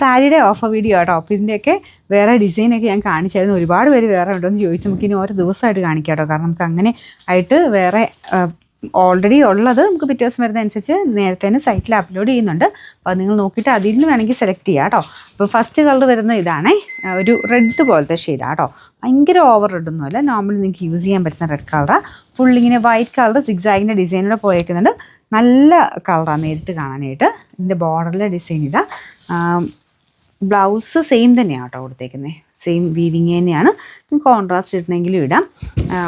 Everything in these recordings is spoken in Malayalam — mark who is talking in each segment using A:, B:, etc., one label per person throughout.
A: സാരിയുടെ ഓഫർ വീഡിയോ കേട്ടോ. അപ്പോൾ ഇതിൻ്റെയൊക്കെ വേറെ ഡിസൈനൊക്കെ ഞാൻ കാണിച്ചായിരുന്നു. ഒരുപാട് പേര് വേറെ ഉണ്ടോയെന്ന് ചോദിച്ചു. നമുക്കിനി ഓരോ ദിവസമായിട്ട് കാണിക്കാം കേട്ടോ. കാരണം നമുക്ക് അങ്ങനെ ആയിട്ട് വേറെ ഓൾറെഡി ഉള്ളത് നമുക്ക് പിറ്റേ ദിവസം വരുന്നതനുസരിച്ച് നേരത്തെ തന്നെ സൈറ്റിൽ അപ്ലോഡ് ചെയ്യുന്നുണ്ട്. അപ്പോൾ നിങ്ങൾ നോക്കിയിട്ട് അതിൽ നിന്ന് വേണമെങ്കിൽ സെലക്ട് ചെയ്യാം കേട്ടോ. അപ്പോൾ ഫസ്റ്റ് കളർ വരുന്നത് ഇതാണേ, ഒരു റെഡ് പോലത്തെ ഷെയ്ഡാണ് കേട്ടോ. ഭയങ്കര ഓവർ റെഡൊന്നുമല്ല, നോർമലി നിങ്ങൾക്ക് യൂസ് ചെയ്യാൻ പറ്റുന്ന റെഡ് കളറാണ്. ഫുൾ ഇങ്ങനെ വൈറ്റ് കളർ സിഗ്സാഗിൻ്റെ ഡിസൈനിലൂടെ പോയേക്കുന്നുണ്ട്. നല്ല കളറാണ് നേരിട്ട് കാണാനായിട്ട്. ഇതിൻ്റെ ബോർഡറിലെ ഡിസൈൻ ഇതാ. ബ്ലൗസ് സെയിം തന്നെയാണ് കേട്ടോ കൊടുത്തേക്കുന്നത്, സെയിം വീവിങ് തന്നെയാണ്. കോൺട്രാസ്റ്റ് ഇടണമെങ്കിലും ഇടാം.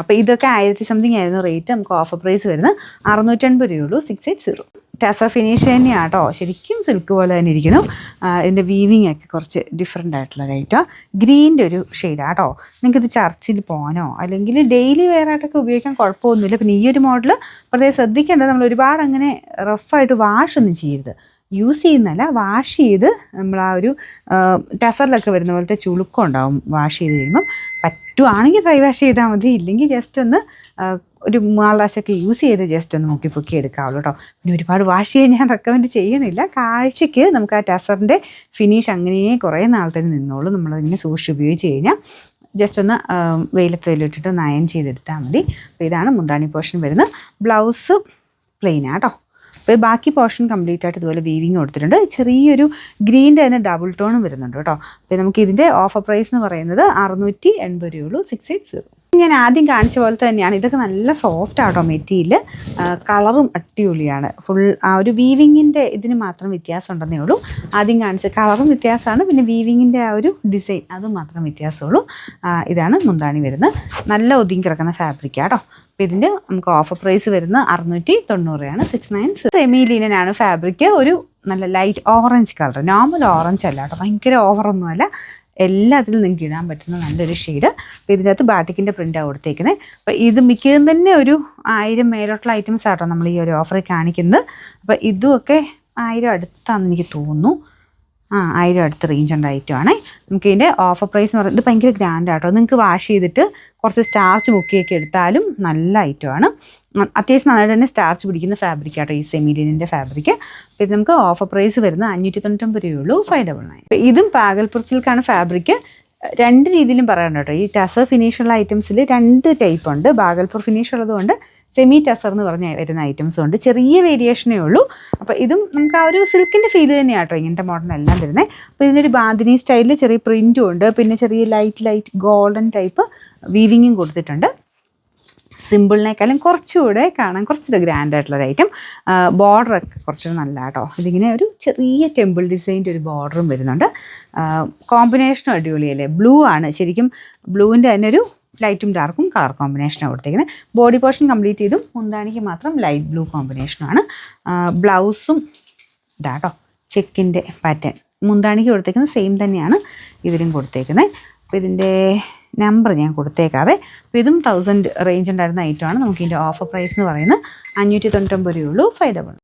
A: അപ്പോൾ ഇതൊക്കെ 1000 സംതിങ് ആയിരുന്നു റേറ്റ്. നമുക്ക് ഓഫർ പ്രൈസ് വരുന്നത് 650 രൂപയുള്ളൂ. 680. ടെസർ ഫിനിഷ് തന്നെയാണ് കേട്ടോ, ശരിക്കും സിൽക്ക് പോലെ തന്നെ ഇരിക്കുന്നു. ഇതിൻ്റെ വീവിങ് ഒക്കെ കുറച്ച് ഡിഫറെൻ്റ് ആയിട്ടുള്ള ലൈറ്റാണ്. ഗ്രീൻ്റെ ഒരു ഷെയ്ഡാണ് കേട്ടോ. നിങ്ങൾക്കിത് ചർച്ചിൽ പോകാനോ അല്ലെങ്കിൽ ഡെയിലി വെയർ ആയിട്ടൊക്കെ ഉപയോഗിക്കാൻ കുഴപ്പമൊന്നുമില്ല. പിന്നെ ഈ ഒരു മോഡൽ പ്രത്യേകം ശ്രദ്ധിക്കേണ്ടത്, നമ്മൾ ഒരുപാട് അങ്ങനെ റഫായിട്ട് വാഷ് ഒന്നും ചെയ്യരുത്. യൂസ് ചെയ്യുന്നതല്ല, വാഷ് ചെയ്ത് നമ്മൾ ആ ഒരു ടെസറിലൊക്കെ വരുന്ന പോലത്തെ ചുളുക്കം ഉണ്ടാവും വാഷ് ചെയ്ത് കഴിയുമ്പം. പറ്റുവാണെങ്കിൽ ഡ്രൈ വാഷ് ചെയ്താൽ മതി, ഇല്ലെങ്കിൽ ജസ്റ്റ് ഒന്ന് ഒരു 3 പ്രാവശ്യമൊക്കെ യൂസ് ചെയ്ത് ജസ്റ്റ് ഒന്ന് മുക്കി പൊക്കി എടുക്കാവുള്ളൂ കേട്ടോ. പിന്നെ ഒരുപാട് വാഷ് ചെയ്യാൻ ഞാൻ റെക്കമെൻഡ് ചെയ്യണില്ല. കാഴ്ചയ്ക്ക് നമുക്ക് ആ ടെസറിൻ്റെ ഫിനിഷ് അങ്ങനെ കുറേ നാൾ തന്നെ നിന്നോളൂ. നമ്മളതിങ്ങനെ സൂക്ഷിച്ച് ഉപയോഗിച്ച് കഴിഞ്ഞാൽ ജസ്റ്റ് ഒന്ന് വെയിലത്തിലിട്ടിട്ട് ഒന്ന് അയൺ ചെയ്തെടുത്താൽ മതി. അപ്പോൾ ഇതാണ് മുന്താണി പോർഷൻ വരുന്നത്. ബ്ലൗസ് പ്ലെയിനാണ് കേട്ടോ. അപ്പോൾ ബാക്കി പോർഷൻ കംപ്ലീറ്റ് ആയിട്ട് ഇതുപോലെ വീവിങ് കൊടുത്തിട്ടുണ്ട്. ചെറിയൊരു ഗ്രീൻ്റെ തന്നെ ഡബിൾ ടോണും വരുന്നുണ്ട് കേട്ടോ. അപ്പോൾ നമുക്ക് ഇതിൻ്റെ ഓഫർ പ്രൈസ് എന്ന് പറയുന്നത് 680 രൂപയുള്ളൂ. 680. ഞാൻ ആദ്യം കാണിച്ച പോലെ തന്നെയാണ്. ഇതൊക്കെ നല്ല സോഫ്റ്റ് ആട്ടോ മെറ്റീരിയൽ. കളറും അടിപൊളിയാണ്. ഫുൾ ആ ഒരു വീവിങ്ങിൻ്റെ ഇതിന് മാത്രം വ്യത്യാസം ഉണ്ടെന്നേ ഉള്ളൂ. ആദ്യം കാണിച്ച കളറും വ്യത്യാസമാണ്, പിന്നെ വീവിങ്ങിൻ്റെ ആ ഒരു ഡിസൈൻ അതും മാത്രം വ്യത്യാസമുള്ളൂ. ഇതാണ് മുന്താണി വരുന്നത്. നല്ല ഒതുങ്ങി കിടക്കുന്ന ഫാബ്രിക്കാണ് കേട്ടോ. അപ്പോൾ ഇതിൻ്റെ നമുക്ക് ഓഫർ പ്രൈസ് വരുന്നത് 690 690. സെമി ലിനനാണ് ഫാബ്രിക്. ഒരു നല്ല light orange colour, normal orange അല്ല കേട്ടോ, ഭയങ്കര ഓവറൊന്നുമല്ല. എല്ലാത്തിലും നിങ്ങൾക്ക് ഇടാൻ പറ്റുന്ന നല്ലൊരു ഷെയ്ഡ്. അപ്പോൾ ഇതിനകത്ത് ബാട്ടിക്കിൻ്റെ പ്രിൻ്റാണ് കൊടുത്തേക്കുന്നത്. അപ്പോൾ ഇത് മിക്കതും തന്നെ ഒരു 1000 മേലോട്ടുള്ള ഐറ്റംസ് ആട്ടോ നമ്മൾ ഈ ഒരു ഓഫറിൽ കാണിക്കുന്നത്. അപ്പോൾ ഇതുമൊക്കെ 1000 അടുത്താണെന്ന് എനിക്ക് തോന്നുന്നു. 1000 അടുത്ത റേഞ്ച് ഉണ്ട് ഐറ്റമാണ്. നമുക്ക് ഇതിൻ്റെ ഓഫർ പ്രൈസ് എന്ന് പറയുന്നത് ഇത് ഭയങ്കര ഗ്രാൻഡ് ആട്ടോ. നിങ്ങൾക്ക് വാഷ് ചെയ്തിട്ട് കുറച്ച് സ്റ്റാർച്ച് മുക്കിയൊക്കെ എടുത്താലും നല്ല ഐറ്റമാണ്. അത്യാവശ്യം നന്നായിട്ട് തന്നെ സ്റ്റാർച്ച് പിടിക്കുന്ന ഫാബ്രിക് ആട്ടോ ഈ സെമി ലിനൻ്റെ ഫാബ്രിക്. അപ്പോൾ ഇത് നമുക്ക് ഓഫർ പ്രൈസ് വരുന്നത് 599 രൂപയുള്ളൂ. 599. അപ്പോൾ ഇതും പാഗൽപൂർ സിൽക്കാണ് ഫാബ്രിക്. 2 രീതിയിലും പറയാൻ കേട്ടോ. ഈ ടസർ ഫിനിഷുള്ള ഐറ്റംസിൽ 2 ടൈപ്പ് ഉണ്ട്. ബാഗൽപൂർ ഫിനിഷ് ഉള്ളതുകൊണ്ട് സെമി ടസർ എന്ന് പറഞ്ഞ് വരുന്ന ഐറ്റംസും ഉണ്ട്. ചെറിയ വേരിയേഷനേ ഉള്ളൂ. അപ്പോൾ ഇതും നമുക്ക് ആ ഒരു സിൽക്കിൻ്റെ ഫീൽ തന്നെയാണ് കേട്ടോ ഇങ്ങനത്തെ മോഡലെല്ലാം വരുന്നത്. അപ്പോൾ ഇതിനൊരു ബാന്തിനി സ്റ്റൈലിൽ ചെറിയ പ്രിൻറ്റും ഉണ്ട്. പിന്നെ ചെറിയ ലൈറ്റ് ഗോൾഡൻ ടൈപ്പ് വീവിങ്ങും കൊടുത്തിട്ടുണ്ട്. സിമ്പിളിനേക്കാളും കുറച്ചുകൂടെ കാണാൻ കുറച്ചുകൂടെ ഗ്രാൻഡ് ആയിട്ടുള്ളൊരു ഐറ്റം. ബോർഡറൊക്കെ കുറച്ചുകൂടെ നല്ല കേട്ടോ. ഇതിങ്ങനെ ഒരു ചെറിയ ടെമ്പിൾ ഡിസൈൻ്റെ ഒരു ബോർഡറും വരുന്നുണ്ട്. കോമ്പിനേഷനും അടിപൊളിയല്ലേ. ബ്ലൂ ആണ് ശരിക്കും. ബ്ലൂവിൻ്റെ തന്നെ ഒരു ലൈറ്റും ഡാർക്കും കളർ കോമ്പിനേഷനാണ് കൊടുത്തേക്കുന്നത്. ബോഡി പോർഷൻ കംപ്ലീറ്റ് ചെയ്തും മുന്താണിക്ക് മാത്രം ലൈറ്റ് ബ്ലൂ കോമ്പിനേഷനാണ്. ബ്ലൗസും ഇതാട്ടോ ചെക്കിൻ്റെ പാറ്റേൺ. മുന്താണിക്ക് കൊടുത്തേക്കുന്നത് സെയിം തന്നെയാണ് ഇതിലും കൊടുത്തേക്കുന്നത്. അപ്പോൾ ഇതിൻ്റെ നമ്പർ ഞാൻ കൊടുത്തേക്കാവേ. അപ്പോൾ ഇതും 1000 റേഞ്ച് ഉണ്ടായിരുന്ന ഐറ്റമാണ്. നമുക്ക് ഇതിൻ്റെ ഓഫർ പ്രൈസ് എന്ന് പറയുന്നത് 599 രൂപയുള്ളൂ. 599.